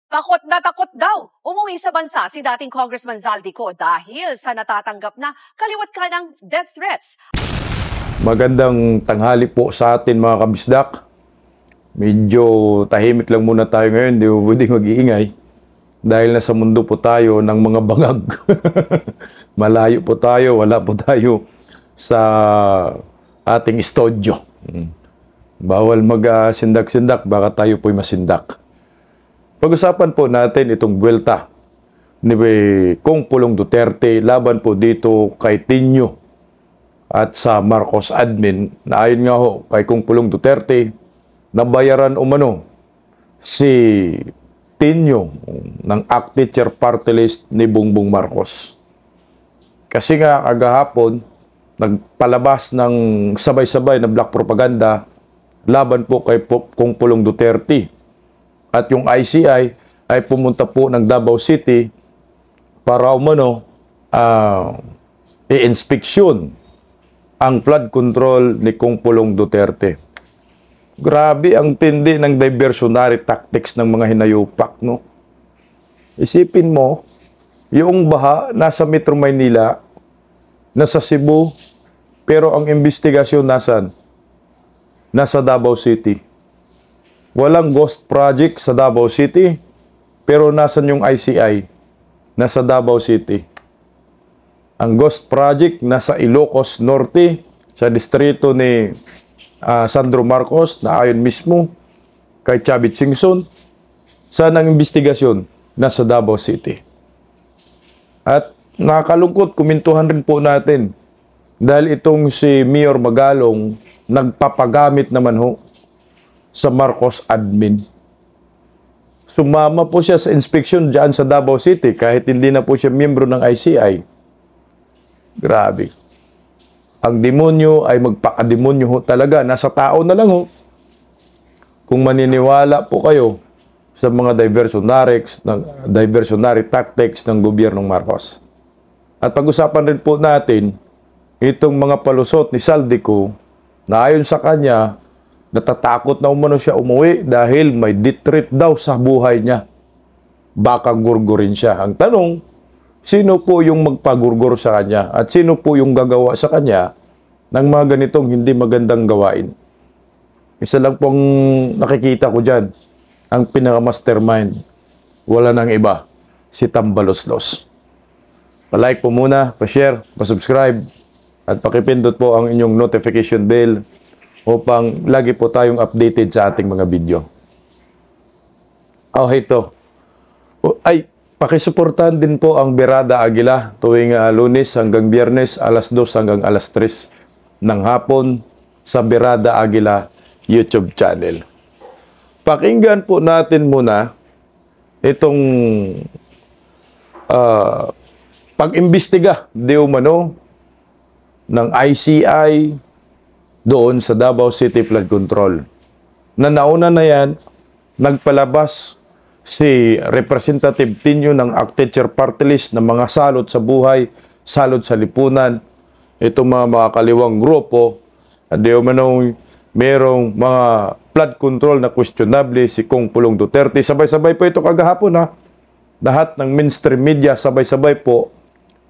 Takot daw umuwi sa bansa si dating Congressman Zaldico dahil sa natatanggap na kaliwat ka ng death threats. Magandang tanghali po sa atin mga kabisdak. Medyo tahimik lang muna tayo ngayon, hindi mo pwedeng mag-iingay. Dahil nasa mundo po tayo ng mga bangag. Malayo po tayo, wala po tayo sa ating studio. Bawal mag-sindak-sindak, baka tayo po'y masindak. Pag-usapan po natin itong buwelta ni Kong Pulong Duterte laban po dito kay Tinio at sa Marcos admin na ayon nga ho kay Kong Pulong Duterte nabayaran umano si Tinio ng ACT Teacher Party List ni Bongbong Marcos. Kasi nga agahapon nagpalabas ng sabay-sabay na black propaganda laban po kay Kong Pulong Duterte. At yung ICI ay pumunta po ng Davao City para umano i-inspeksyon ang flood control ni Kong Pulong Duterte. Grabe ang tindi ng diversionary tactics ng mga hinayupak, no? Isipin mo, yung baha nasa Metro Maynila, nasa Cebu, pero ang investigasyon nasan? Nasa Davao City. Walang ghost project sa Davao City, pero nasan yung ICI? Nasa Davao City. Ang ghost project nasa Ilocos Norte, sa distrito ni Sandro Marcos, na ayon mismo kay Chavit Singson. Saan ang investigasyon? Nasa Davao City. At nakakalungkot, kumintuhan rin po natin dahil itong si Mayor Magalong nagpapagamit naman ho sa Marcos admin. Sumama po siya sa inspection dyan sa Davao City kahit hindi na po siya miyembro ng ICI. Grabe. Ang demonyo ay magpakademonyo ho talaga. Nasa tao na lang ho. Kung maniniwala po kayo sa mga diversionary tactics ng gobyernong Marcos. At pag-usapan rin po natin itong mga palusot ni Zaldico na ayon sa kanya natatakot na umano siya umuwi dahil may death threat daw sa buhay niya. Baka gurgurin siya. Ang tanong, sino po yung magpagurgur sa kanya? At sino po yung gagawa sa kanya ng mga ganitong hindi magandang gawain? Isa lang pong nakikita ko dyan, ang pinaka-mastermind. Wala nang iba, si Tambaloslos. Pa-like po muna, pa-share, pa-subscribe, at pakipindot po ang inyong notification bell upang lagi po tayong updated sa ating mga video. Oh, ito. Ay, pakisuportahan din po ang Berada Aguila tuwing Lunes hanggang Biyernes, alas 2 hanggang alas 3 ng hapon sa Berada Aguila YouTube channel. Pakinggan po natin muna itong pag-imbestiga di umano ng ICI doon sa Davao City Flood Control. Na nauna na yan, nagpalabas si Representative Tinio ng ACT Teacher Party List ng mga salot sa buhay, salot sa lipunan, itong mga kaliwang grupo, at di umanong merong mga flood control na questionable si Kong Pulong Duterte. Sabay-sabay po ito kagahapon ha. Lahat ng mainstream media sabay-sabay po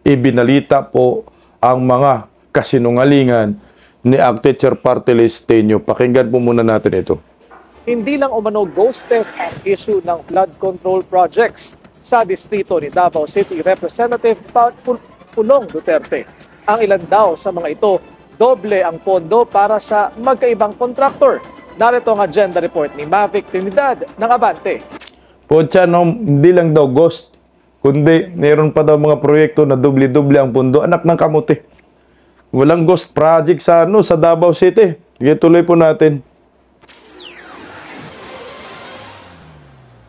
ibinalita po ang mga kasinungalingan ni ACT Teacher Party List Tinio. Pakinggan po muna natin ito. Hindi lang umano ghosted ang issue ng flood control projects sa distrito ni Davao City Representative Pulong Duterte. Ang ilan daw sa mga ito, doble ang pondo para sa magkaibang kontraktor. Narito ang agenda report ni Mavic Trinidad ng Abante. Pocha, no, hindi lang daw ghost, kundi mayroon pa daw mga proyekto na doble-doble ang pondo. Anak ng kamuti. Walang ghost project sa Davao City. Sige, tuloy po natin.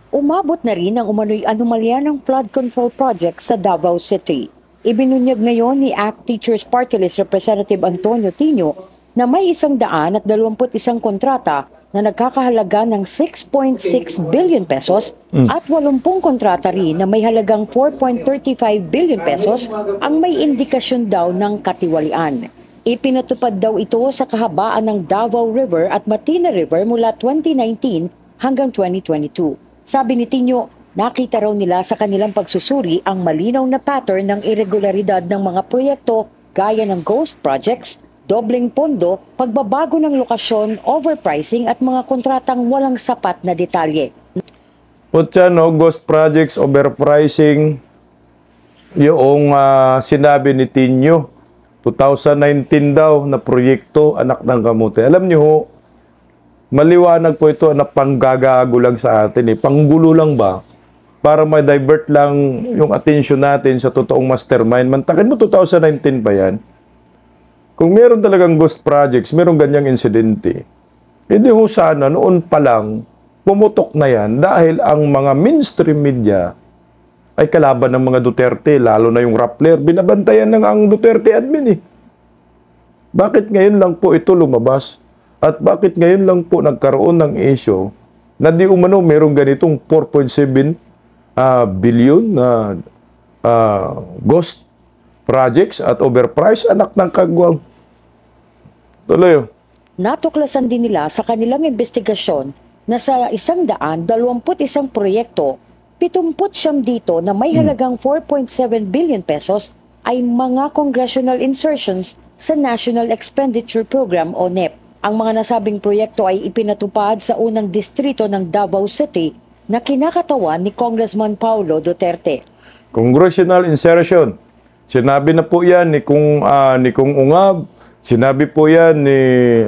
Umabot na rin ang umano'y anomalya ng flood control project sa Davao City. Ibinunyag ngayon ni ACT Teachers Party List Representative Antonio Tinio na may 121 kontrata na nagkakahalaga ng 6.6 billion pesos at 80 kontrata rin na may halagang 4.35 billion pesos ang may indikasyon daw ng katiwalian. Ipinatupad daw ito sa kahabaan ng Davao River at Matina River mula 2019 hanggang 2022. Sabi ni Tinio, Nakita raw nila sa kanilang pagsusuri ang malinaw na pattern ng irregularidad ng mga proyekto gaya ng ghost projects, dobleng pondo, pagbabago ng lokasyon, overpricing at mga kontratang walang sapat na detalye. Putya, no, ghost projects, overpricing, yung sinabi ni Tinyo, 2019 daw na proyekto, anak ng kamote. Alam niyo ho, maliwanag po ito na panggagago lang sa atin eh. Panggulo lang ba? Para ma-divert lang yung attention natin sa totoong mastermind. Mantakin mo 2019 pa yan. Kung meron talagang ghost projects, meron ganyang insidente, hindi ho sana noon pa lang pumutok na yan dahil ang mga mainstream media ay kalaban ng mga Duterte, lalo na yung Rappler. Binabantayan ng ang Duterte admin eh. Bakit ngayon lang po ito lumabas? At bakit ngayon lang po nagkaroon ng issue na di umano merong ganitong 4.7 billion na ghost projects at overpriced, anak ng kagwang. Tuloy. Natuklasan din nila sa kanilang investigasyon na sa 121 proyekto, 70 dito na may halagang 4.7 billion pesos ay mga congressional insertions sa National Expenditure Program o NEP. Ang mga nasabing proyekto ay ipinatupad sa unang distrito ng Davao City na kinakatawan ni Congressman Paulo Duterte. Congressional insertion. Sinabi na po yan ni Kung Ungab, sinabi po yan ni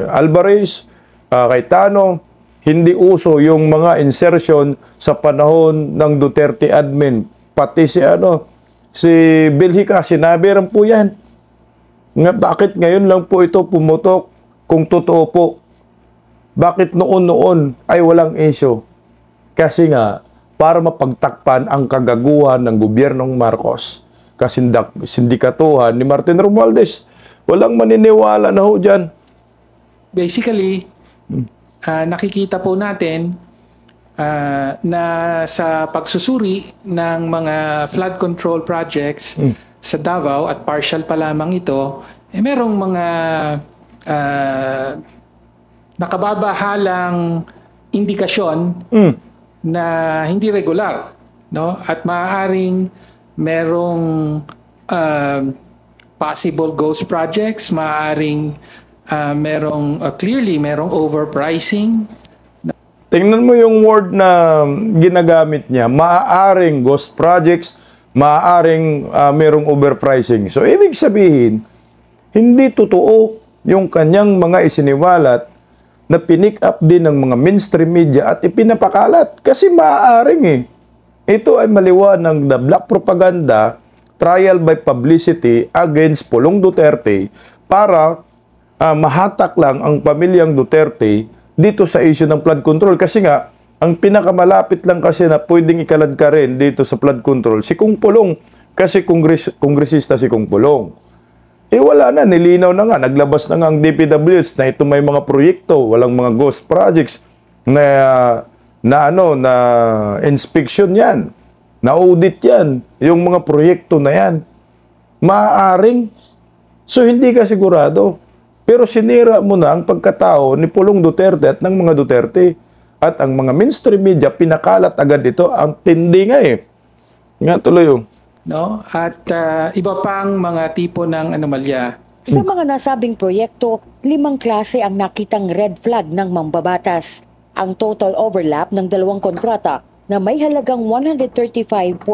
Alvarez, Cayetano. Hindi uso yung mga insertion sa panahon ng Duterte admin. Pati si Bilhica, sinabi rin po yan. Bakit ngayon lang po ito pumutok kung totoo po? Bakit noon ay walang issue? Kasi nga, para mapagtakpan ang kagaguhan ng gobyernong Marcos, sindikatuhan ni Martin Romualdez, walang maniniwala na ho dyan. Basically, nakikita po natin na sa pagsusuri ng mga flood control projects sa Davao at partial pa lamang ito, merong mga nakababahalang indikasyon na hindi regular, no? At maaaring merong possible ghost projects, maaaring clearly merong overpricing. Tingnan mo yung word na ginagamit niya, maaaring ghost projects, maaaring merong overpricing. So, ibig sabihin, hindi totoo yung kanyang mga isiniwalat na pinick up din ng mga mainstream media at ipinapakalat. Kasi maaaring eh. Ito ay maliwanag na black propaganda, trial by publicity against Pulong Duterte para mahatak lang ang pamilyang Duterte dito sa issue ng flood control. Kasi nga, ang pinakamalapit lang kasi na pwedeng ikalad ka rin dito sa flood control, si Kung Pulong. Kasi kongresista si Kung Pulong. Wala na, nilinaw na nga, naglabas na nga ang DPWH na ito may mga proyekto, walang mga ghost projects na inspection yan, na audit yan, yung mga proyekto na yan. Maaaring, so hindi ka sigurado. Pero sinira mo na ang pagkatao ni Pulong Duterte at ng mga Duterte. At ang mga mainstream media, pinakalat agad ito, ang tindi nga eh. Nga tuloy yung. No? At iba pang mga tipo ng anomalya. Sa mga nasabing proyekto, 5 klase ang nakitang red flag ng mambabatas. Ang total overlap ng 2 kontrata na may halagang 135.14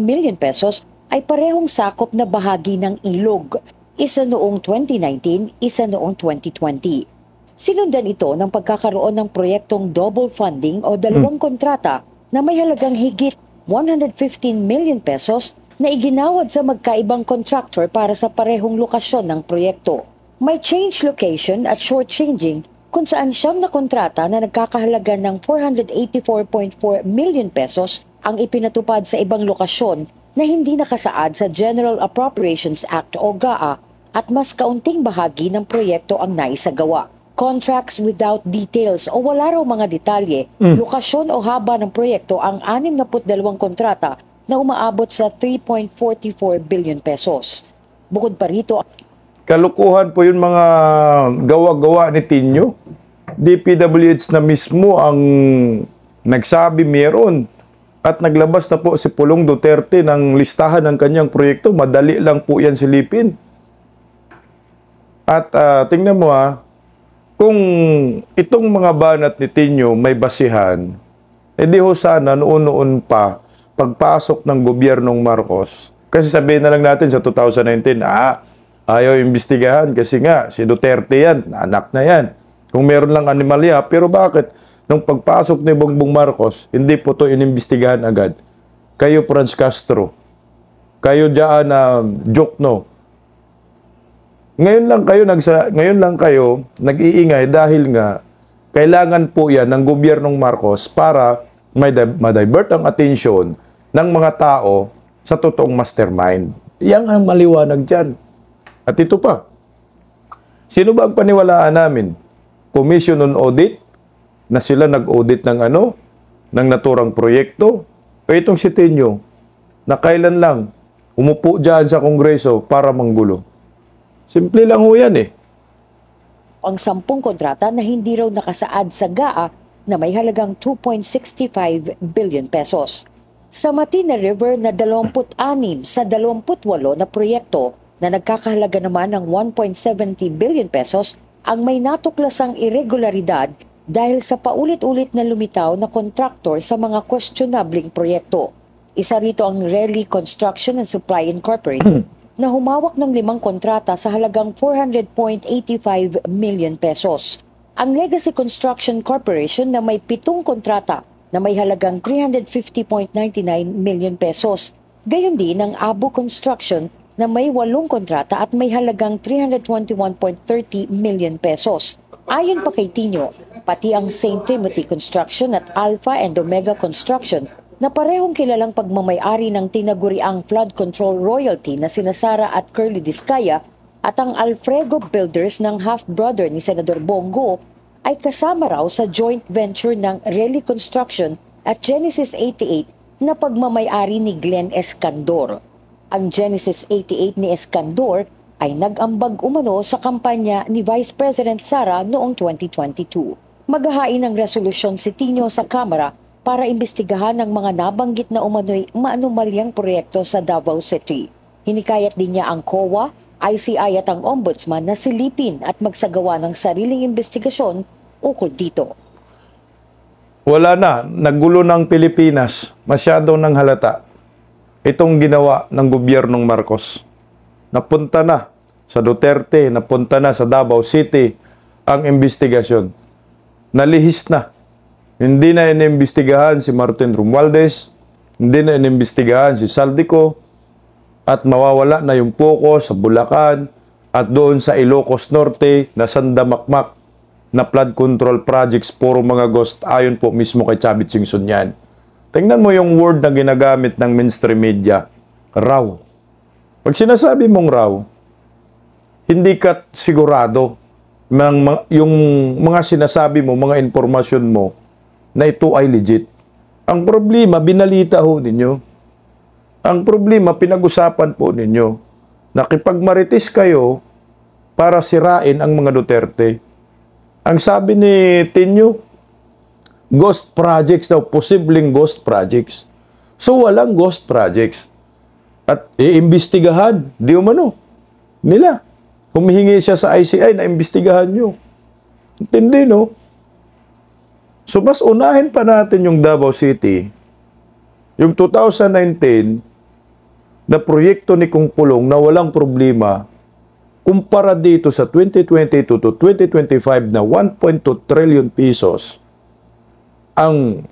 million pesos ay parehong sakop na bahagi ng ilog. Isa noong 2019, isa noong 2020. Sinundan ito ng pagkakaroon ng proyektong double funding o 2 kontrata na may halagang higit 115 million pesos na iginawad sa magkaibang contractor para sa parehong lokasyon ng proyekto. May change location at short-changing kung saan 9 na kontrata na nagkakahalaga ng 484.4 million pesos ang ipinatupad sa ibang lokasyon na hindi nakasaad sa General Appropriations Act o GAA at mas kaunting bahagi ng proyekto ang naisagawa. Contracts without details o wala raw mga detalye, lokasyon o haba ng proyekto ang 62 kontrata na umaabot sa 3.44 billion pesos. Bukod pa rito, Kalukuhan po yung mga gawa-gawa ni Tinyo. DPWH na mismo ang nagsabi meron. At naglabas na po si Pulong Duterte ng listahan ng kanyang proyekto. Madali lang po yan silipin. At tingnan mo kung itong mga banat ni Tinio may basihan, edi ho sana noon pa, pagpasok ng gobyernong Marcos, kasi sabihin na lang natin sa 2019, ayaw imbestigahan kasi nga si Duterte yan, anak na yan. Kung meron lang animalya, pero bakit? Nung pagpasok ni Bongbong Marcos, hindi po ito inimbestigahan agad. Kayo, Franz Castro. Kayo dyan Jokno. Ngayon lang kayo nag-iingay dahil nga kailangan po yan ng gobyernong Marcos para ma-divert ang atensyon ng mga tao sa totoong mastermind. Yan ang maliwanag dyan. At ito pa, sino ba ang paniwalaan namin? Commission on Audit? Na sila nag-audit ng ng naturang proyekto? O itong si Tinio, na kailan lang umupo dyan sa Kongreso para manggulo? Simple lang ho yan Ang 10 kontrata na hindi raw nakasaad sa GAA na may halagang 2.65 billion pesos. Sa Matina River na 26 sa 28 na proyekto na nagkakahalaga naman ng 1.70 billion pesos ang may natuklasang irregularidad dahil sa paulit-ulit na lumitaw na kontraktor sa mga questionabling proyekto. Isa rito ang Relly Construction and Supply Incorporated na humawak ng 5 kontrata sa halagang 400.85 million pesos. Ang Legacy Construction Corporation na may 7 kontrata na may halagang 350.99 million pesos. Gayon din ang Abu Construction na may 8 kontrata at may halagang 321.30 million pesos. Ayon pa kay Tinio, pati ang St. Timothy Construction at Alpha and Omega Construction na parehong kilalang pagmamay-ari ng tinaguriang flood control royalty na sina Sara at Curly Discaya at ang Alfredo Builders ng half-brother ni Senador Bongo ay kasama raw sa joint venture ng Relly Construction at Genesis 88 na pagmamay-ari ni Glenn Escandor. Ang Genesis 88 ni Escandor ay nag-ambag umano sa kampanya ni Vice President Sara noong 2022. Maghahain ng resolusyon si Tinio sa Kamara para imbestigahan ang mga nabanggit na umano'y maanumalyang proyekto sa Davao City. Hinikayat din niya ang COA, ICI at ang Ombudsman na silipin at magsagawa ng sariling investigasyon ukol dito. Wala na, nagulo ng Pilipinas, masyadong nang halata itong ginawa ng gobyernong Marcos. Napunta na sa Duterte, napunta na sa Davao City ang investigasyon. Nalihis na. Hindi na inimbestigahan si Martin Romualdez, hindi na inimbestigahan si Saldico, at mawawala na yung focus sa Bulacan at doon sa Ilocos Norte na sandamakmak na flood control projects, puro mga ghost ayon po mismo kay Chavit Singson yan. Tingnan mo yung word na ginagamit ng mainstream media, raw. Pag sinasabi mong raw, hindi ka sigurado yung mga sinasabi mo, mga informasyon mo, na ito ay legit. Ang problema, binalita ho ninyo. Ang problema, pinag-usapan po ninyo. Nakipagmarites kayo para sirain ang mga Duterte. Ang sabi ni Tinio, ghost projects daw, posibleng ghost projects. So, walang ghost projects. At iimbestigahan, di umano, nila. Humihingi siya sa ICI na imbestigahan nyo. Intindi, no? So, mas unahin pa natin yung Davao City, yung 2019 na proyekto ni Kung Pulong na walang problema, kumpara dito sa 2022 to 2025 na 1.2 trillion pesos ang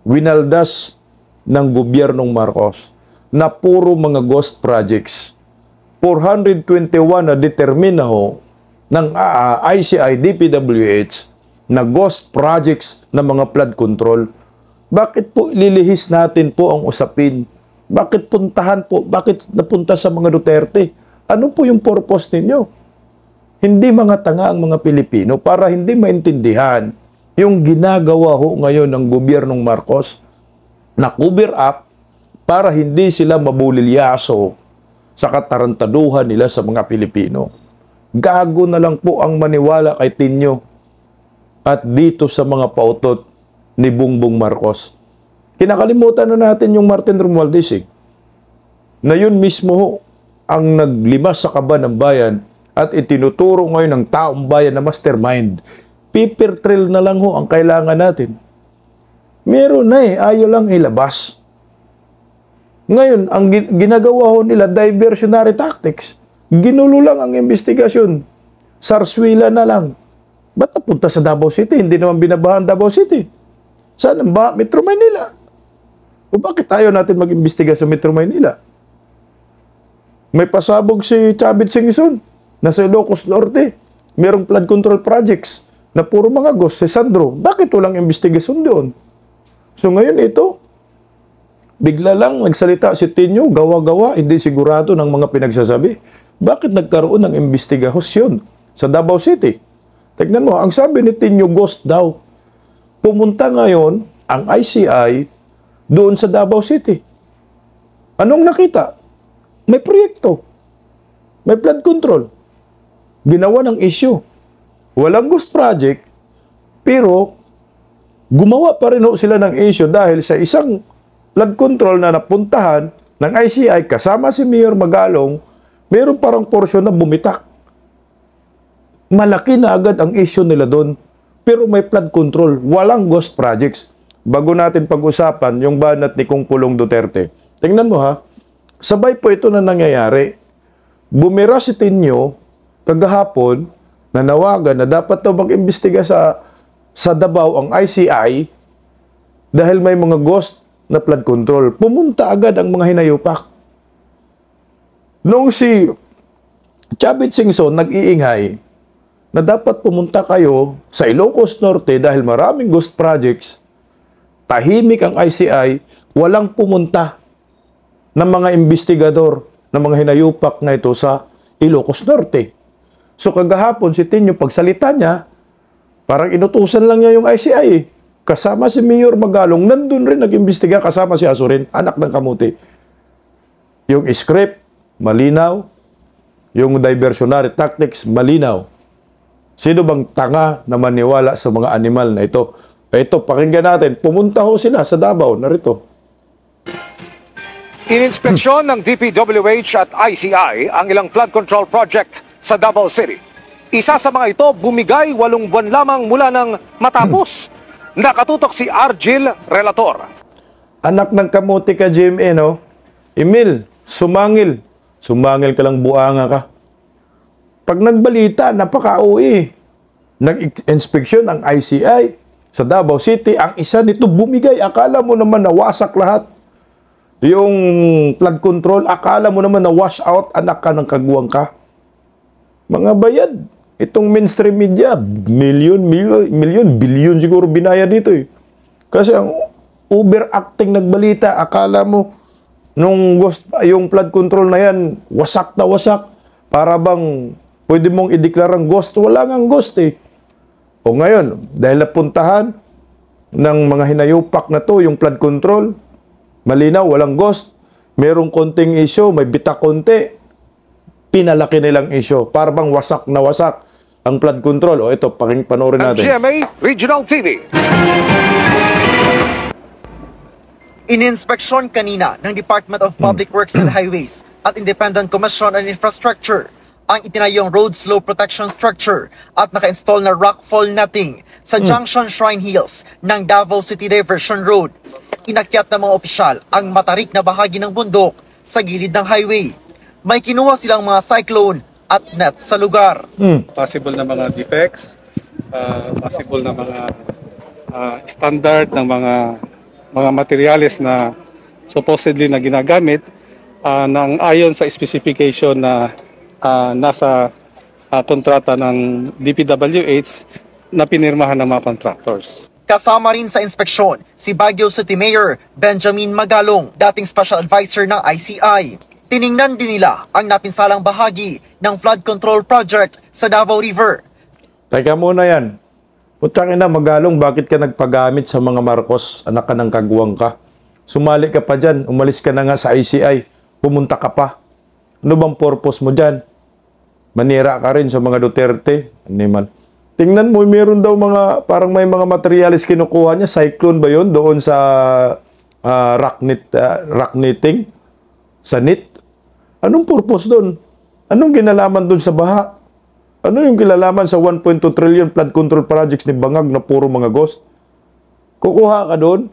winaldas ng gobyernong Marcos na puro mga ghost projects. 421 na determina ho ng ICI, DPWH na ghost projects na mga flood control. Bakit po ililihis natin po ang usapin? Bakit puntahan po? Bakit napunta sa mga Duterte? Ano po yung purpose ninyo? Hindi mga tanga ang mga Pilipino para hindi maintindihan yung ginagawa ho ngayon ng gobyernong Marcos na cover up para hindi sila mabulilyaso sa katarantaduhan nila sa mga Pilipino. Gago na lang po ang maniwala kay Tinio at dito sa mga pautot ni Bongbong Marcos. Kinakalimutan na natin yung Martin Romualdez eh. Na yun mismo ho, ang naglimas sa kaba ng bayan at itinuturo ngayon ng taong bayan na mastermind. Paper trail na lang ho ang kailangan natin. Meron na eh, ayaw lang ilabas. Ngayon, ang ginagawa ho nila, diversionary tactics. Ginulo lang ang investigasyon. Sarswila na lang. Ba't napunta sa Davao City? Hindi naman binabahan Davao City. Saan ba? Metro Manila. O bakit ayaw natin mag-imbestiga sa Metro Manila? May pasabog si Chavit Singson. Nasa Ilocos Norte. Merong flood control projects na puro mga ghost. Si Sandro, bakit walang investigasyon doon? So ngayon ito, bigla lang nagsalita si Tinyo, gawa-gawa, hindi sigurado ng mga pinagsasabi. Bakit nagkaroon ng investigasyon sa Davao City? Tignan mo, ang sabi ni Tinyo, ghost daw. Pumunta ngayon ang ICI doon sa Davao City. Anong nakita? May proyekto. May flood control. Ginawa ng issue. Walang ghost project, pero gumawa pa rin ho sila ng issue dahil sa isang flood control na napuntahan ng ICI kasama si Mayor Magalong, mayroon parang porsyon na bumitak. Malaki na agad ang issue nila doon, pero may flood control, walang ghost projects. Bago natin pag-usapan yung banat ni Kong Pulong Duterte, tingnan mo ha, sabay po ito na nangyayari. Bumira si Tinyo kagahapon, nanawagan na dapat daw mag-imbestiga sa Davao ang ICI dahil may mga ghost na flood control. Pumunta agad ang mga hinayupak. Noong si Chavit Singson nag-iingay na dapat pumunta kayo sa Ilocos Norte dahil maraming ghost projects, tahimik ang ICI, walang pumunta ng mga investigador, ng mga hinayupak na ito sa Ilocos Norte. So kagahapon si Tinyo pagsalita niya, parang inutusan lang niya yung ICI. Kasama si Mayor Magalong, nandun rin nag-imbestiga kasama si Azurin, anak ng kamuti. Yung script, malinaw. Yung diversionary tactics, malinaw. Sino bang tanga na maniwala sa mga animal na ito? Ito, pakinggan natin. Pumunta ho sila sa Davao, narito. Ininspeksyon ng DPWH at ICI ang ilang flood control project sa Davao City. Isa sa mga ito bumigay 8 buwan lamang mula nang matapos. Nakatutok si Argil Relator. Anak ng kamuti ka, GMA, no? Emil, sumangil. Sumangil ka lang, buanga ka. Pag nagbalita, napaka-uwi. Nag-inspeksyon ang ICI sa Davao City. Ang isa nito bumigay. Akala mo naman nawasak lahat. Yung flood control, akala mo naman na wash out, anak ka ng kaguwang ka. Mga bayad. Itong mainstream media, million, billion siguro binayad dito eh. Kasi ang overacting nagbalita, akala mo nung yung flood control na yan, wasak na wasak. Para bang pwede mong ideklarang ghost, wala ngang ghost eh. O ngayon, dahil napuntahan ng mga hinayupak na to, yung flood control, malinaw, walang ghost, merong konting issue, may bitak konti, pinalaki nilang issue. Para bang wasak na wasak ang flood control. O ito, panoorin Ang natin. GMA Regional TV. Ininspeksyon kanina ng Department of Public Works and Highways at Independent Commission on Infrastructure ang itinayong road slope protection structure at naka-install na rockfall netting sa Junction Shrine Hills ng Davao City Diversion Road. Inakyat ng mga opisyal ang matarik na bahagi ng bundok sa gilid ng highway. May kinuha silang mga cyclone at net sa lugar. Possible na mga defects, possible na mga standard ng mga materials na supposedly na ginagamit ng ayon sa specification na nasa kontrata ng DPWH na pinirmahan ng mga contractors. Kasama rin sa inspeksyon si Baguio City Mayor Benjamin Magalong, dating Special Advisor ng ICI. Tiningnan din nila ang napinsalang bahagi ng flood control project sa Davao River. Teka muna yan. Putang ina, Magalong, bakit ka nagpagamit sa mga Marcos? Anak ka ng kaguwang ka. Sumali ka pa dyan. Umalis ka na nga sa ICI. Pumunta ka pa. Ano bang purpose mo dyan? Manira ka rin sa mga Duterte. Animal. Tingnan mo, meron daw parang may mga materialis kinukuha niya. Cyclone ba yun? Doon sa rock knitting sa knit. Anong purpose doon? Anong kinalaman doon sa baha? Ano yung kinalaman sa 1.2 trillion flood control projects ni Bangag na puro mga ghost? Kukuha ka doon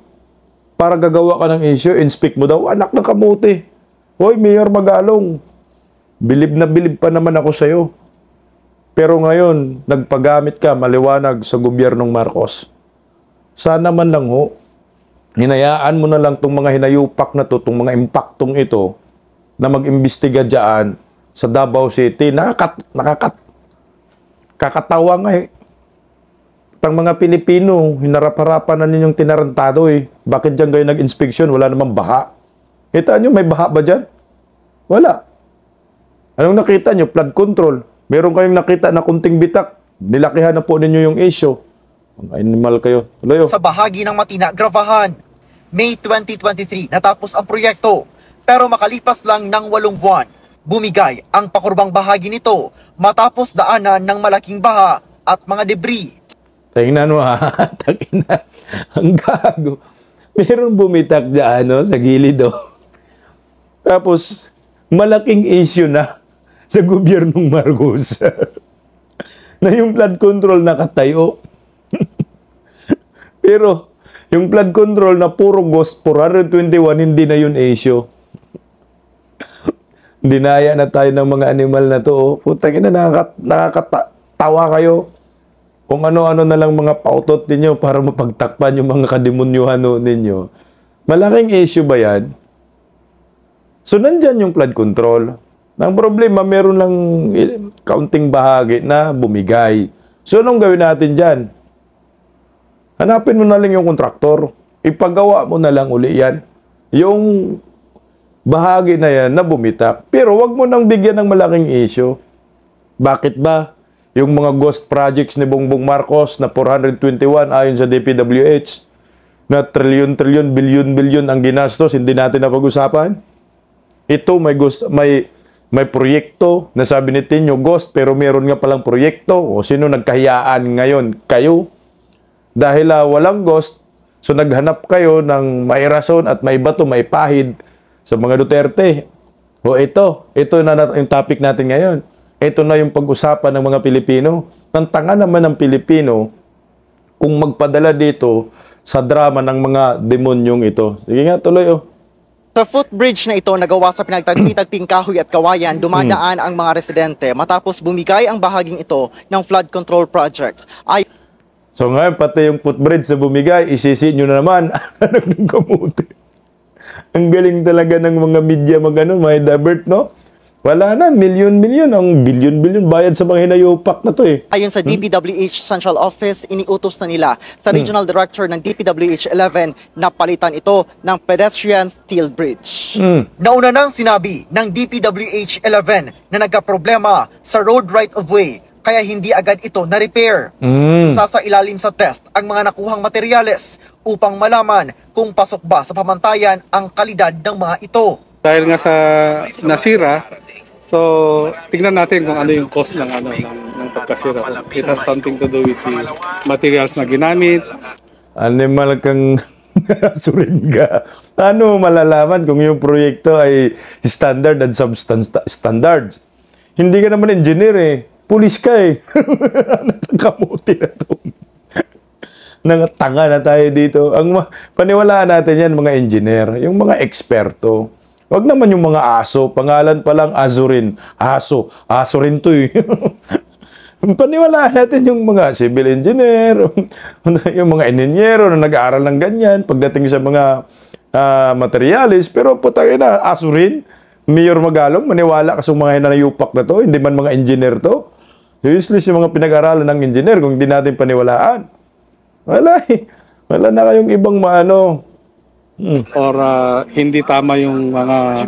para gagawa ka ng issue, inspect mo daw, anak ng kamuti. Hoy, Mayor Magalong, bilib na bilib pa naman ako sa'yo. Pero ngayon, nagpagamit ka maliwanag sa gobyernong Marcos. Sana man lang ho, hinayaan mo na lang itong mga hinayupak na to, itong mga impaktong ito, na mag-imbestiga dyan sa Davao City. Kakatawa nga eh. Ang mga Pilipino, hinarap-harapan na ninyong tinarantado eh. Bakit dyan kayo nag-inspection? Wala namang baha. Kita nyo, may baha ba dyan? Wala. Anong nakita nyo? Flood control. Meron kayong nakita na kunting bitak. Nilakihan na po ninyo yung issue. Mga animal kayo. Tuloy, Sa bahagi ng Matina, Gravahan, May 2023 natapos ang proyekto. Pero makalipas lang ng 8 buwan, bumigay ang pakurbang bahagi nito matapos daanan ng malaking baha at mga debris. Tingnan mo ha. Takina. Ang gago. Meron bumitak dyan, no, sa gilid, oh. Tapos, malaking issue na sa gobyernong Marcos. Na yung flood control nakatayo. Pero, yung flood control na puro ghost 421, hindi na yun issue. Dinaya na tayo ng mga animal na to, oh. Putang ina, nakakatawa kayo. Kung ano-ano na lang mga pautot ninyo para mapagtakpan yung mga kademonyuhan ninyo. Malaking issue ba yan? So, nandyan yung flood control. Ang problema, meron lang kaunting bahagi na bumigay. So, anong gawin natin dyan? Hanapin mo na lang yung kontraktor. Ipagawa mo na lang uli yan. Yung bahagi na yan na bumitak. Pero wag mo nang bigyan ng malaking issue. Bakit ba? Yung mga ghost projects ni Bongbong Marcos na 421 ayon sa DPWH na trilyon-trilyon, bilyon-bilyon ang ginastos, hindi natin napag-usapan. Ito may proyekto na sabi ni Tinyo ghost pero meron nga palang proyekto. O sino nagkahiyaan ngayon? Kayo. Dahil walang ghost, so naghanap kayo ng may rason at may bato, may pahid sa mga Duterte. O ito na yung topic natin ngayon. Ito na yung pag-usapan ng mga Pilipino. Ang tanga naman ng Pilipino kung magpadala dito sa drama ng mga demonyong ito. Sige nga, tuloy, oh. Sa footbridge na ito nagawa sa pinagtagpi-tagping kahoy at kawayan, dumadaan ang mga residente matapos bumigay ang bahaging ito ng flood control project. So ngayon, pati yung footbridge na bumigay, isisi nyo na naman. Anak ng kamuti. Ang galing talaga ng mga media mga divert, no? Wala na, milyon-milyon, ang bilyon-bilyon bayad sa mga hinayupak na to eh. Ayon sa DPWH Central Office, iniutos na nila sa Regional Director ng DPWH 11 na palitan ito ng pedestrian steel bridge. Nauna nang sinabi ng DPWH 11 na nagkaproblema sa road right-of-way kaya hindi agad ito na-repair. Sa ilalim sa test ang mga nakuhang materyales upang malaman kung pasok ba sa pamantayan ang kalidad ng mga ito. Dahil nga sa nasira, so tingnan natin kung ano yung cost ng pagkasira. It has something to do with the materials na ginamit. Animal kang surin ka. Paano malalaman kung yung proyekto ay standard and substandard? Hindi ka naman engineer eh. Pulis ka eh. Kamuti na to. Nangatanga na tayo dito. Paniwalaan natin yan mga engineer, yung mga eksperto. Wag naman yung mga aso. Pangalan pa lang Azurin. Aso rin to eh. Paniwalaan natin yung mga civil engineer, yung mga inhinyero na nag-aaral ng ganyan pagdating sa mga materialis. Pero putang ina, Azurin, Mayor Magalong, maniwala ka sa mga hinayupak na to, hindi man mga engineer to. Useless yung mga pinag-aralan ng engineer kung hindi natin paniwalaan. Wala eh. Wala na kayong ibang maano. Or hindi tama yung mga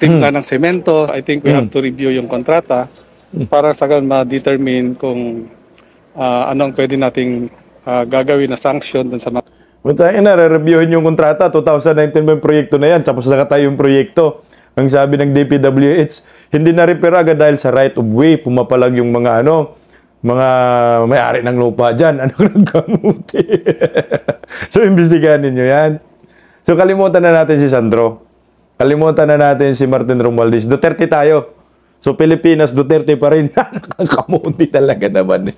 timpla ng semento. I think we have to review yung kontrata para sa ganun ma-determine kung ano ang pwede nating gagawin na sanction dun sa mga... Punta ina, re-reviewin yung kontrata. 2019 ba yung proyekto na yan? Tapos nakatayo yung proyekto. Ang sabi ng DPWH, hindi na-repair agad dahil sa right of way. Pumapalag yung mga mga may-ari ng lupa dyan. Ano nang kamuti? So, imbestigahan ninyo yan. So kalimutan na natin si Sandro. Kalimutan na natin si Martin Romualdez. Duterte tayo. So Pilipinas, Duterte pa rin. Nakakamuti talaga naman eh.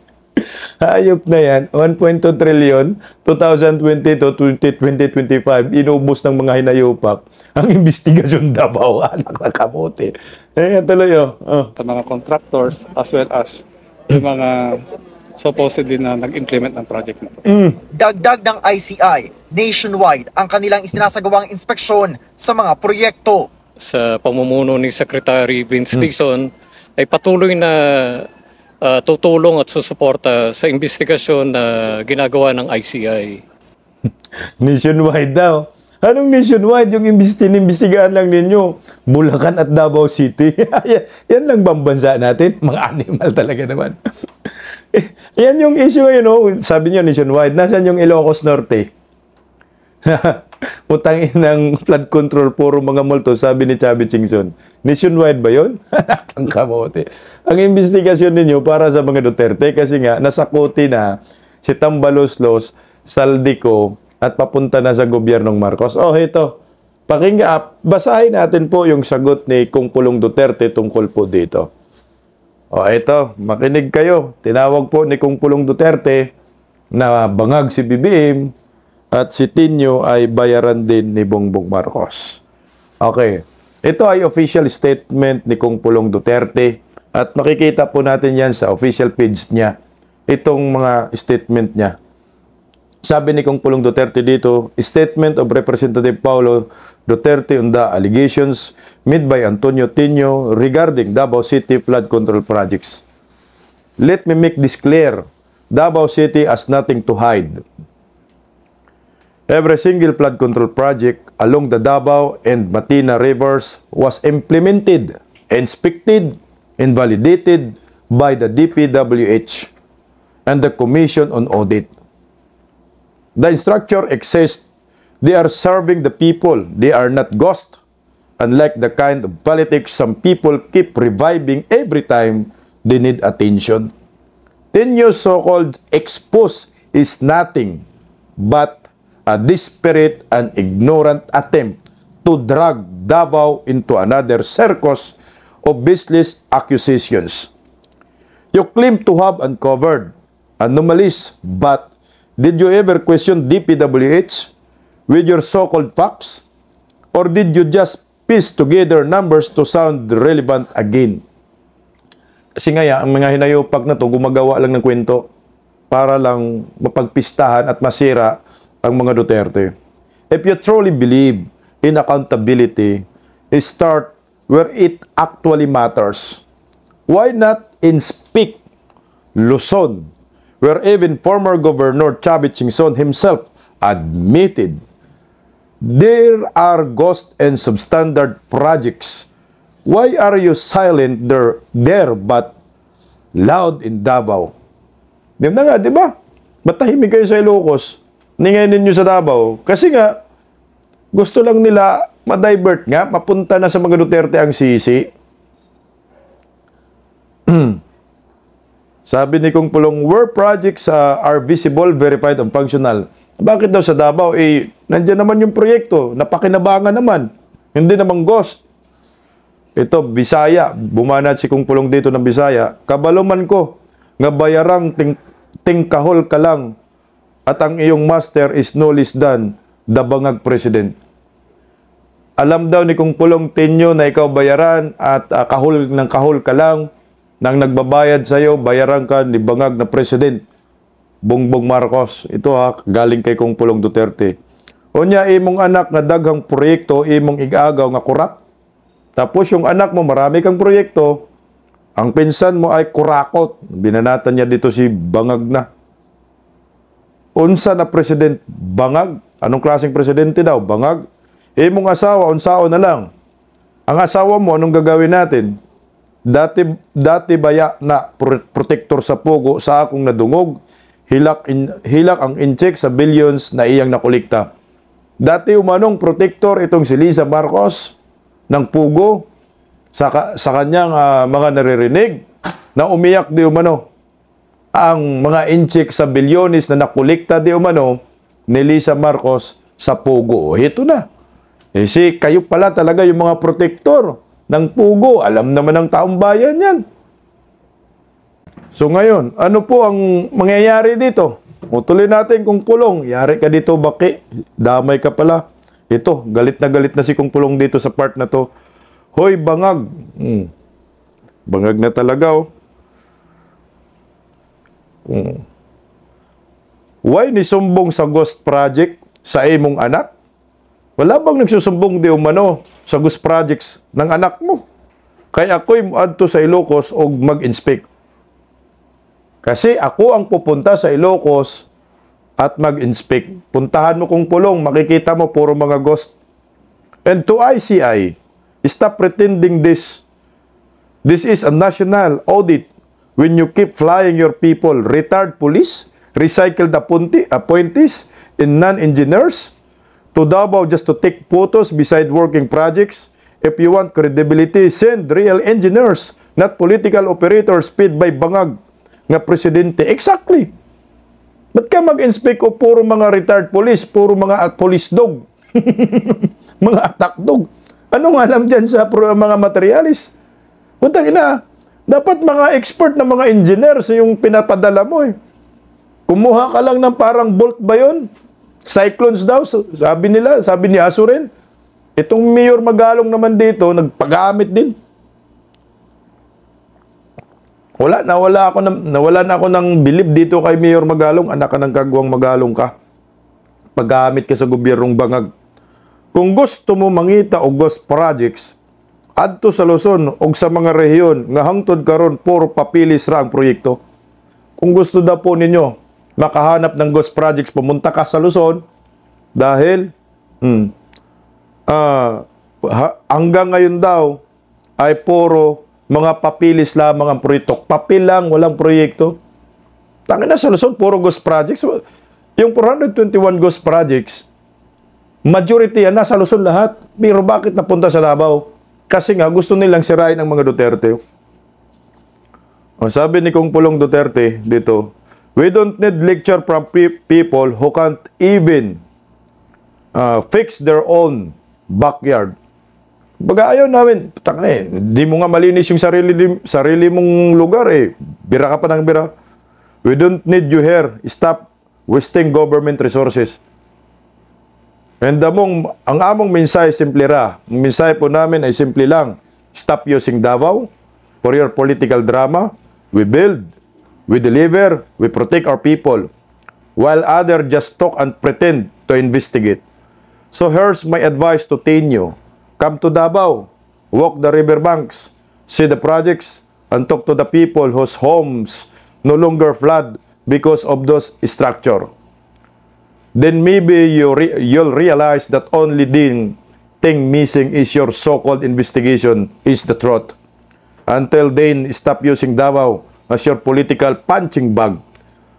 Hayop na yan. 1.2 trillion, 2020 to 2025, inubos ng mga hinayupak. Ang investigasyon Davao, nakakamuti. Tuloy Sa mga contractors as well as yung mga supposedly na nag-implement ng project na to. Dagdag ng ICI, nationwide ang kanilang isinasagawang inspeksyon sa mga proyekto. Sa pamumuno ni Secretary Vince Dizon ay patuloy na tutulong at susuporta sa investigasyon na ginagawa ng ICI. Nationwide daw. Anong nationwide? Yung inimbestigahan lang ninyo. Bulacan at Davao City. Yan lang bang bansa natin? Mga animal talaga naman. Yan yung issue ngayon. Sabi niyo nationwide. Nasaan yung Ilocos Norte? Utangin ng flood control, puro mga multo, sabi ni Chubby Chingson. Nationwide ba yun? Ang kamote. Ang investigasyon ninyo para sa mga Duterte kasi nga nasakuti na si Tambaloslos, Saldico at papunta na sa gobyernong Marcos. Ito. Basahin natin po yung sagot ni Kung Pulong Duterte tungkol po dito. Ito. Makinig kayo. Tinawag po ni Kung Pulong Duterte na bangag si BBM at si Tinyo ay bayaran din ni Bongbong Marcos. Okay. Ito ay official statement ni Kung Pulong Duterte at makikita po natin yan sa official page niya. Itong mga statement niya. Sabi ni Kung Pulong Duterte dito, Statement of Representative Paulo Duterte on the allegations made by Antonio Tinyo regarding Davao City flood control projects. Let me make this clear. Davao City has nothing to hide. Every single flood control project along the Davao and Matina rivers was implemented, inspected, and validated by the DPWH and the Commission on Audit. The structure exists. They are serving the people. They are not ghosts. Unlike the kind of politics some people keep reviving every time they need attention. Tenyo's so-called expose is nothing but a desperate and ignorant attempt to drag Davao into another circus of baseless accusations. You claim to have uncovered anomalies, but did you ever question DPWH with your so-called facts? Or did you just piece together numbers to sound relevant again? Kasi nga ang mga hinayupak na to gumagawa lang ng kwento para lang mapagpistahan at masira ang mga Duterte. If you truly believe in accountability, start where it actually matters. Why not inspect Luzon, where even former Governor Chubby Chingson himself admitted there are ghost and substandard projects. Why are you silent there but loud in Davao? Di ba? Matahimik kayo sa Ilocos, ningayin ninyo sa Davao. Kasi nga, gusto lang nila ma-divert nga, mapunta na sa mga Duterte ang sisi. Sabi ni Kung Pulong, where projects are visible, verified, and functional. Bakit daw sa Davao? Nandiyan naman yung proyekto. Napakinabangan naman. Hindi naman ghost. Ito, Bisaya. Bumanat si Kung Pulong dito ng Bisaya. Kabaluman ko, nga bayarang tingkahol ka lang at ang iyong master is no less than the bangag president. Alam daw ni Kung Pulong Tinyo na ikaw bayaran at kahul ka lang. Nang nagbabayad sa iyo, bayaran ka ni bangag na President Bongbong Marcos. Ito galing kay Kung Pulong Duterte. Unya, imong anak nga daghang proyekto, imong igagaw nga kurap. Tapos yung anak mo, marami kang proyekto. Ang pinsan mo ay kurakot. Binanatan niya dito si bangag na. Unsa na President bangag? Anong klaseng presidente daw? Bangag? Imong asawa, unsao na lang. Ang asawa mo, anong gagawin natin? Dati baya na protector sa pugo sa akong nadungog, hilak ang incheck sa billions na iyang nakulikta. Dati umanong protector itong si Liza Marcos ng pugo sa kanyang mga naririnig na umiyak di umano ang mga incheck sa bilyones na nakulikta di umano ni Liza Marcos sa Pugo. Ito na. Kayo pala talaga yung mga protektor ng Pugo. Alam naman ng taong bayan yan. So ngayon, ano po ang mangyayari dito? Tuloy natin kung Pulong. Yari ka dito, Baki. Damay ka pala. Ito, galit na si Kung Pulong dito sa part na to. Hoy, bangag. Bangag na talaga, oh. Why ni sumbong sa ghost project sa imong anak? Wala bang nagsusumbong di umano sa ghost projects ng anak mo? Kaya ako'y muadto sa Ilocos og mag-inspect. Kasi ako ang pupunta sa Ilocos at mag-inspect. Puntahan mo Kung Pulong, makikita mo puro mga ghost. And to ICI, stop pretending this. This is a national audit. When you keep flying your people, retired police, recycled appointees, and non-engineers to Davao just to take photos beside working projects. If you want credibility, send real engineers, not political operators paid by bangag nga presidente. Exactly. Ba't ka mag-inspect o puro mga retired police, puro mga police dog, mga attack dog? Anong alam dyan sa mga materialis? Putang ina, dapat mga expert na mga engineers yung pinapadala mo eh. Kumuha ka lang ng parang bolt ba yun? Cyclones daw, sabi nila, sabi ni Aso rin. Itong Mayor Magalong naman dito, nagpagamit din. Nawala na ako ng bilib dito kay Mayor Magalong. Anak ka ng kagwang Magalong ka. Paggamit ka sa gobyernong bangag. Kung gusto mo mangita og ghost projects, adto sa Luzon o sa mga rehiyon nga hangtod karon puro papilis ra ang proyekto. Kung gusto daw po ninyo makahanap ng ghost projects, pumunta ka sa Luzon dahil hanggang ngayon daw ay puro mga papilis lamang ang proyekto. Papil lang, walang proyekto. Tangin na sa Luzon, puro ghost projects. Yung 421 ghost projects, majority yan nasa Luzon lahat. Pero bakit napunta sa Davao? Kasi nga gusto nilang sirain ang mga Duterte. Sabi ni Kung Pulong Duterte dito, we don't need lecture from people who can't even fix their own backyard. Baga ayaw namin, di mo nga malinis yung sarili mong lugar eh. Bira ka pa ng bira. We don't need you here. Stop wasting government resources. And ang among mensahe simple ra. Ang mensahe po namin ay simple lang. Stop using Davao for your political drama. We build, we deliver, we protect our people. While others just talk and pretend to investigate. So here's my advice to Tenyo. Come to Davao, walk the riverbanks, see the projects, and talk to the people whose homes no longer flood because of those structure. Then maybe you'll realize that only thing missing is your so-called investigation is the truth. Until then, stop using Davao as your political punching bag.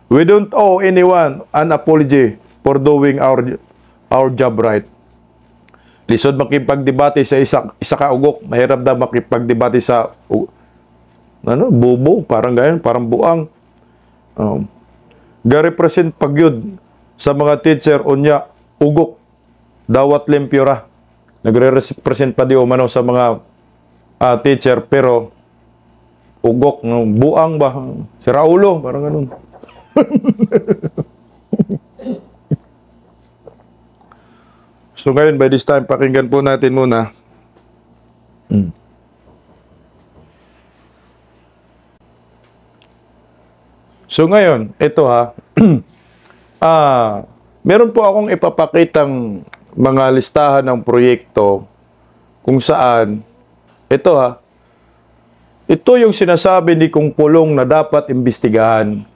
We don't owe anyone an apology for doing our job right. Lisod makipagdebate sa isa ka ugok. Mahirap daw makipagdebate sa bubo, parang ganyan, parang buang. Ga-represent pagyud sa mga teacher unya ugok dawat limpyo ra. Nagre-represent pa di umano sa mga teacher pero ugok, buang ba? Si Raulo, parang ganun. So ngayon, by this time, pakinggan po natin muna. So ngayon, ito ha. Meron po akong ipapakitang mga listahan ng proyekto kung saan, ito ha, ito yung sinasabi ni Kung Pulong na dapat imbestigahan.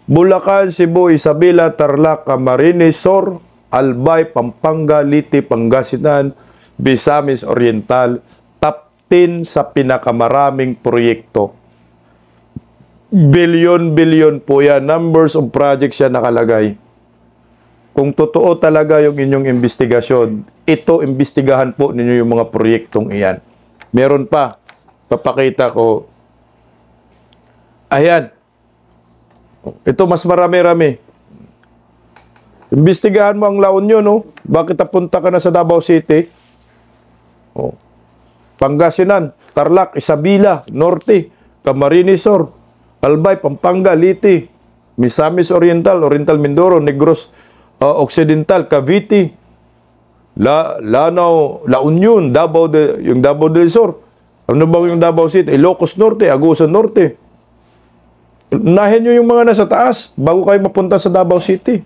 Bulacan, Cebu, Isabela, Tarlac, Camarines Sur, Albay, Pampanga, Liti, Pangasinan, Misamis Oriental, top 10 sa pinakamaraming proyekto. Bilyon-bilyon po yan. Numbers of projects yan nakalagay. Kung totoo talaga yung inyong investigasyon, ito, imbestigahan po ninyo yung mga proyektong iyan. Meron pa. Papakita ko. Ayan. Ito mas marami-rami. Imbestigahan mo ang La Union, no? Bakit napunta ka na sa Davao City? Oh. Pangasinan, Tarlac, Isabela, Norte, Camarines Sur, Albay, Pampanga, Liti, Misamis Oriental, Oriental Mindoro, Negros Occidental, Cavite, Lanao, La Union, yung Davao del Sur. Ano ba yung Davao City? Ilocos Norte, Agusan Norte. Unahin nyo yung mga nasa taas bago kayo mapunta sa Davao City.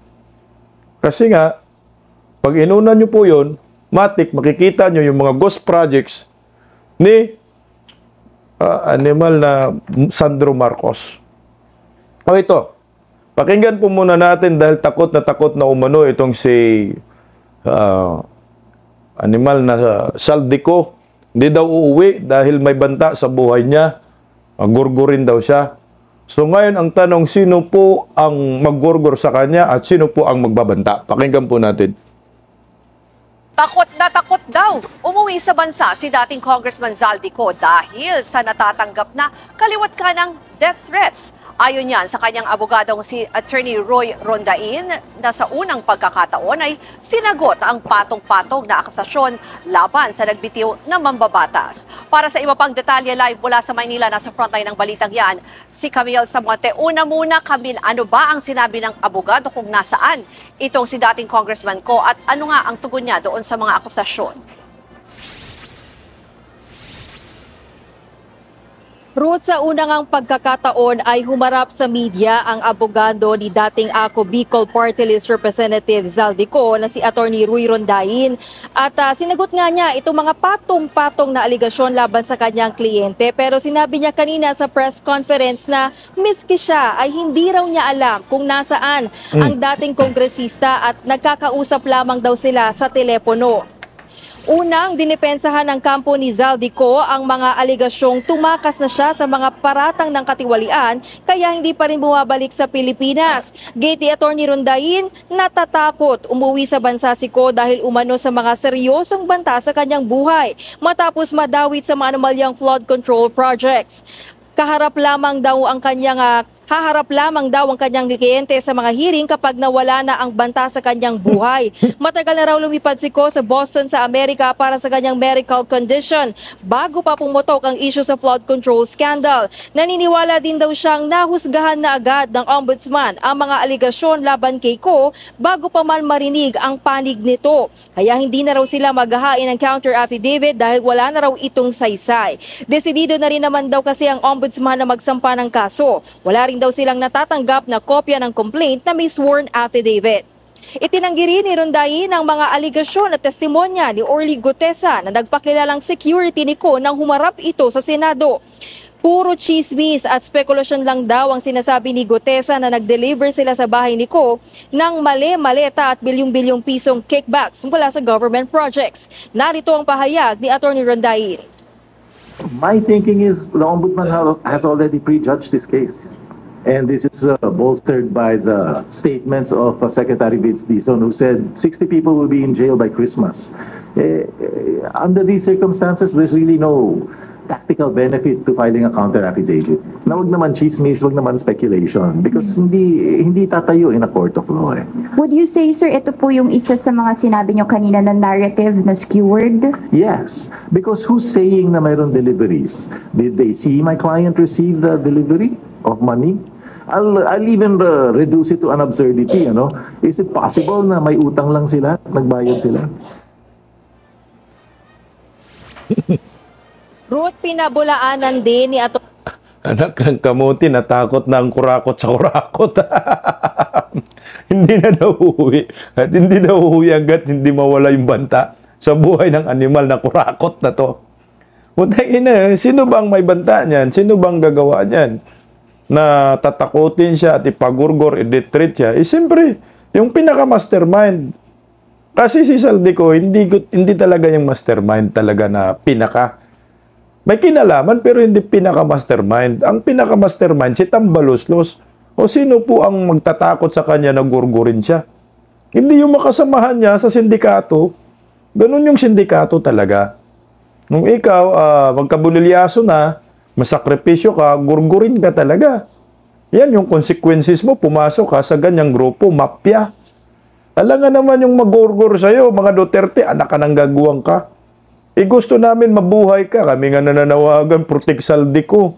Kasi nga, pag inuna nyo po yun, matik, makikita nyo yung mga ghost projects ni animal na Sandro Marcos. O ito, pakinggan po muna natin dahil takot na umano itong si animal na Saldico. Hindi daw uuwi dahil may banta sa buhay niya. Gurgurin daw siya. So ngayon ang tanong, sino po ang maggurgur sa kanya at sino po ang magbabanta? Pakinggan po natin. Takot na takot daw umuwi sa bansa si dating Congressman Zaldico dahil sa natatanggap na kaliwat ka ng death threats. Ayon yan sa kanyang abogadong si Attorney Roy Rondain na sa unang pagkakataon ay sinagot ang patong-patong na akusasyon laban sa nagbitiw na mambabatas. Para sa iba pang detalye live mula sa Maynila, nasa frontline ng balitang yan, si Camille Samonte. Una muna, Camille, ano ba ang sinabi ng abogado kung nasaan itong si dating congressman ko at ano nga ang tugon niya doon sa mga akusasyon? Ruth, sa unang pagkakataon ay humarap sa media ang abogado ni dating Ako Bicol Party List Representative Zaldico na si Attorney Roy Rondain at sinagot nga niya itong mga patong-patong na aligasyon laban sa kanyang kliyente, pero sinabi niya kanina sa press conference na miski siya ay hindi raw niya alam kung nasaan ang dating kongresista at nagkakausap lamang daw sila sa telepono. Unang dinipensahan ng kampo ni Zaldico ang mga aligasyong tumakas na siya sa mga paratang ng katiwalian kaya hindi pa rin bumabalik sa Pilipinas. Gate Attorney Rondain, natatakot umuwi sa bansa si Ko dahil umano sa mga seryosong banta sa kanyang buhay matapos madawit sa manumalyang flood control projects. Haharap lamang daw ang kanyang kliyente sa mga hearing kapag nawala na ang banta sa kanyang buhay. Matagal na raw lumipad si Ko sa Boston sa Amerika para sa kanyang medical condition bago pa pumutok ang issue sa flood control scandal. Naniniwala din daw siyang nahusgahan na agad ng ombudsman ang mga aligasyon laban kay Ko bago pa man marinig ang panig nito. Kaya hindi na raw sila maghahain ng counter affidavit dahil wala na raw itong saysay. Desidido na rin naman daw kasi ang ombudsman na magsampa ng kaso. Wala rin daw silang natatanggap na kopya ng complaint na may sworn affidavit. Itinanggi rin ni Rondain ang mga aligasyon at testimonya ni Orly Gutesa na nagpakilalang security ni Ko nang humarap ito sa Senado. Puro chismis at spekulasyon lang daw ang sinasabi ni Gutesa na nag-deliver sila sa bahay ni Ko ng mali-maleta at bilyong-bilyong pisong kickbacks mula sa government projects. Narito ang pahayag ni Attorney Rondain. My thinking is the Ombudsman has already prejudged this case. And this is bolstered by the statements of Secretary Vince Dizon, who said 60 people will be in jail by Christmas. Under these circumstances, there's really no tactical benefit to filing a counter affidavit. Na wag naman chismis, wag naman speculation, because hindi tatayo in a court of law. Would you say, sir, ito po yung isa sa mga sinabi nyo kanina na narrative na skewed? Yes, because who's saying na mayroon deliveries? Did they see my client receive the delivery of money? I'll even reduce it to an absurdity, Is it possible na may utang lang sila, nagbayad sila? Ruth, pinabulaanan din ni Atty. Anak ng kamuti, natakot na ang kurakot sa kurakot. Hindi na nauuwi. At hindi nauuwi hanggat hindi mawala yung banta sa buhay ng animal na kurakot na to. Putang ina, sino bang may banta niyan? Sino bang gagawa niyan? Na tatakutin siya at ipagurgor, i-detreat siya. Siyempre, yung pinaka-mastermind. Kasi si Zaldico, hindi talaga yung mastermind talaga na pinaka. May kinalaman pero hindi pinaka-mastermind. Ang pinaka-mastermind si Tambaloslos. O sino po ang magtatakot sa kanya na gurgurin siya? Hindi yung makasamahan niya sa sindikato. Ganun yung sindikato talaga. Nung ikaw, magkabunilyaso na, masakripisyo ka, gurgurin ka talaga. Yan yung consequences mo, pumasok ka sa ganyang grupo, mafia. Alam nga naman yung magurgur sa'yo, mga Duterte, anak ka ng gagawang ka. Gusto namin mabuhay ka. Kami nga nananawagan, protect Saldico.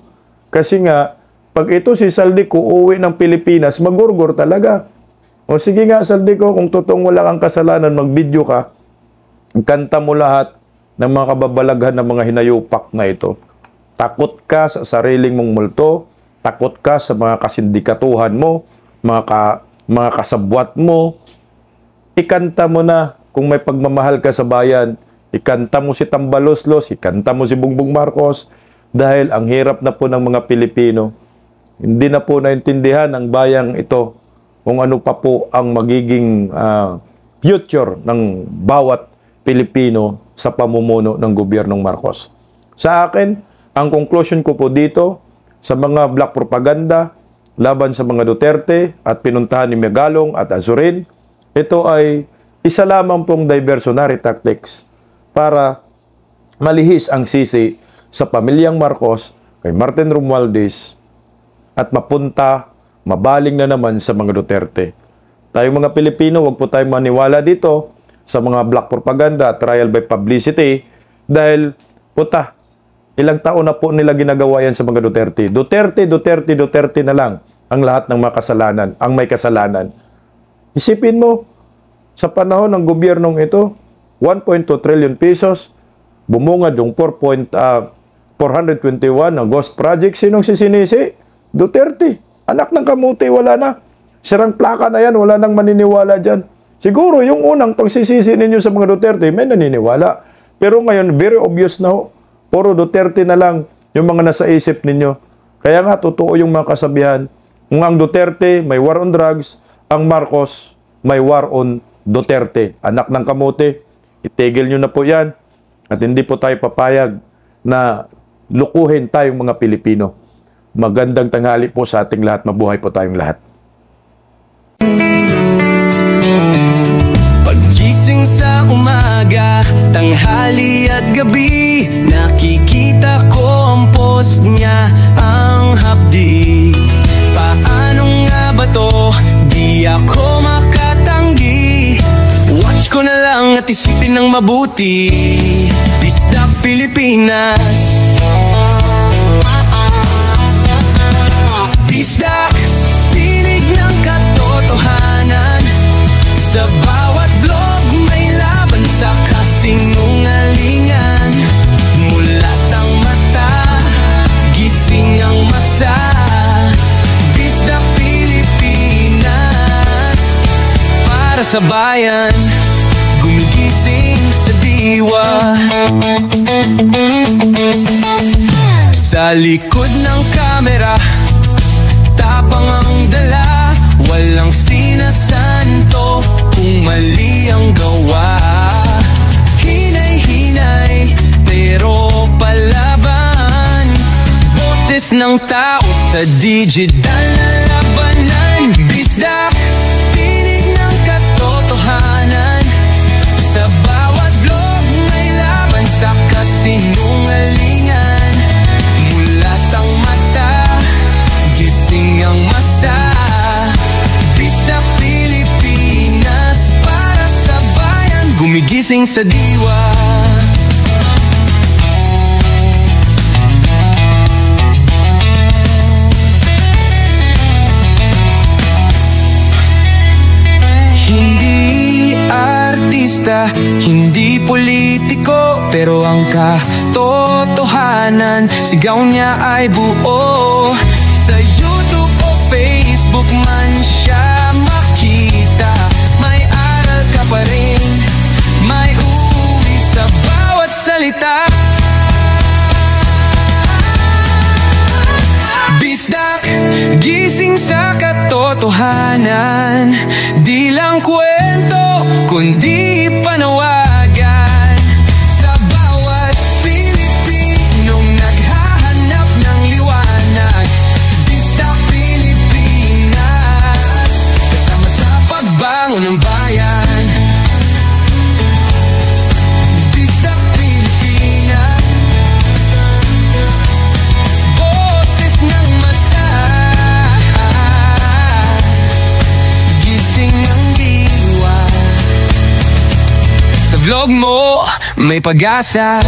Kasi nga, pag ito si Saldico uuwi ng Pilipinas, magurgur talaga. O sige nga, Saldico, kung totoong wala kang kasalanan, mag-video ka, kanta mo lahat ng mga kababalaghan ng mga hinayupak na ito. Takot ka sa sariling mong multo, takot ka sa mga kasindikatuhan mo, mga kasabwat mo. Ikanta mo na kung may pagmamahal ka sa bayan. Ikanta mo si Tambaloslos, ikanta mo si Bongbong Marcos, dahil ang hirap na po ng mga Pilipino. Hindi na po naintindihan ng bayang ito kung ano pa po ang magiging future ng bawat Pilipino sa pamumuno ng gobyernong Marcos. Sa akin, ang conclusion ko po dito sa mga black propaganda laban sa mga Duterte at pinuntahan ni Megalong at Azurin, ito ay isa lamang pong diversionary tactics para malihis ang sisi sa pamilyang Marcos, kay Martin Romualdez, at mabaling na naman sa mga Duterte. Tayong mga Pilipino, huwag po tayong maniwala dito sa mga black propaganda at trial by publicity dahil, ilang taon na po nila ginagawa yan sa mga Duterte. Duterte na lang ang lahat ng mga kasalanan, ang may kasalanan. Isipin mo, sa panahon ng gobyernong ito, 1.2 trillion pesos, bumungad yung 421 ng ghost project. Sinong sisinisi? Duterte. Anak ng kamuti, wala na. Sirang plaka na yan, wala nang maniniwala dyan. Siguro yung unang pagsisisi ninyo sa mga Duterte, may naniniwala. Pero ngayon, very obvious na ho. Puro Duterte na lang yung mga nasa isip ninyo. Kaya nga, totoo yung mga kasabihan. Kung ang Duterte may war on drugs, ang Marcos may war on Duterte. Anak ng kamuti. Itigil nyo na po yan at hindi po tayo papayag na lukuhin tayong mga Pilipino. Magandang tanghali po sa ating lahat. Mabuhay po tayong lahat. Paggising sa umaga, tanghali at gabi, nakikita ko ang post niya, ang hapdi. Paano nga ba to? Di ako makatanggi. Watch ko na lang at isipin ng mabuti. Bisdak Pilipinas. Bisdak, tinig ng katotohanan. Sa bawat vlog may laban sa kasinungalingan. Mulat ang mata, gising ang masa. Bisdak Pilipinas. Para sa bayan, gumigising sa diwa. Sa likod ng kamera, tapang ang dala, walang sinasanto kung mali ang gawa. Hinay-hinay, pero palaban. Boses ng tao sa digital na labanan. Bisdak, tinig ng katotohanan. Sa bawat vlog may laban sa kasinungalingan. Mulat ang mata, gising ang masa. Bisdak Pilipinas. Para sa bayan, gumigising sa diwa. Hindi artista, hindi politiko, pero ang katotohanan, sigaw niya ay buo. Sa YouTube o Facebook man siya makita, may aral ka pa rin, may uwi sa bawat salita. Bisdak, gising sa katotohanan. Di lang kwento, kundi panawagan. Sa bawat Pilipinong naghahanap ng liwanag. Bisdak Pilipinas. Kasama sa pagbangon ng bayan. Bisdak Pilipinas. Boses ng masa. ilog mo, may pag-asa.